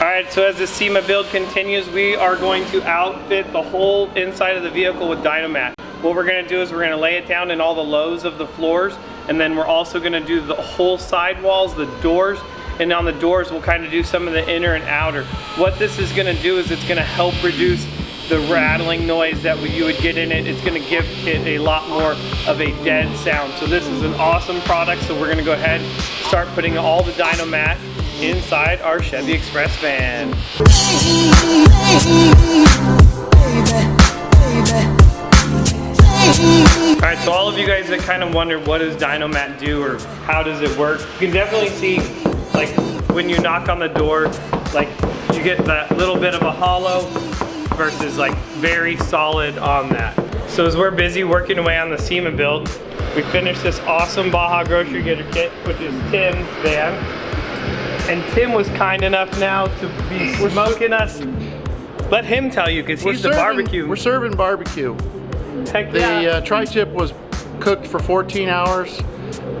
Alright, so as the SEMA build continues, we are going to outfit the whole inside of the vehicle with Dynamat. What we're going to do is we're going to lay it down in all the lows of the floors, and then we're also going to do the whole sidewalls, the doors, and on the doors we'll kind of do some of the inner and outer. What this is going to do is it's going to help reduce the rattling noise that you would get in it. It's going to give it a lot more of a dead sound. So this is an awesome product, so we're going to go ahead and start putting all the Dynamat inside our Chevy Express van. Alright, so all of you guys that kind of wonder what does Dynamat do or how does it work, you can definitely see, like, when you knock on the door, like, you get that little bit of a hollow versus like very solid on that. So as we're busy working away on the SEMA build, we finished this awesome Baja Grocery Getter kit, which is Tim's van. And Tim was kind enough now to be smoking us. Let him tell you, because he's the barbecue. We're serving barbecue. Heck yeah. The tri-tip was cooked for 14 hours,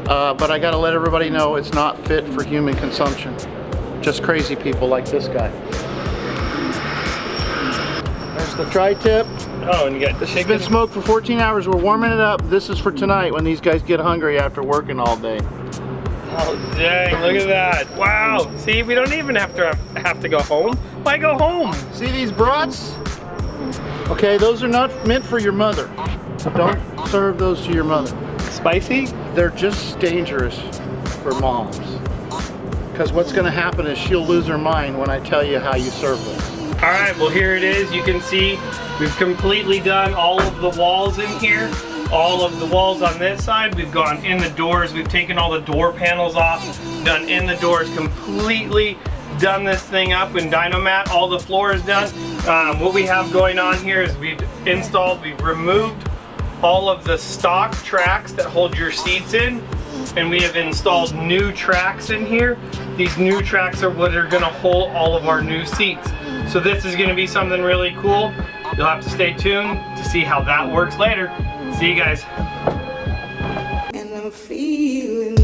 but I gotta let everybody know it's not fit for human consumption. Just crazy people like this guy. There's the tri-tip. Oh, and you got this has been smoked for 14 hours. We're warming it up. This is for tonight when these guys get hungry after working all day. Oh dang, look at that. Wow. See, we don't even have to go home. Why go home? See these brats? Okay, those are not meant for your mother. Don't serve those to your mother. Spicy? They're just dangerous for moms. Because what's gonna happen is she'll lose her mind when I tell you how you serve them. All right, well here it is. You can see we've completely done all of the walls in here. All of the walls on this side. We've gone in the doors. We've taken all the door panels off, done in the doors, completely done this thing up in Dynamat. All the floor is done. What we have going on here is we've removed all of the stock tracks that hold your seats in, and we have installed new tracks in here. These new tracks are what are gonna hold all of our new seats. So this is gonna be something really cool. You'll have to stay tuned to see how that works later. See you guys. And I'm feeling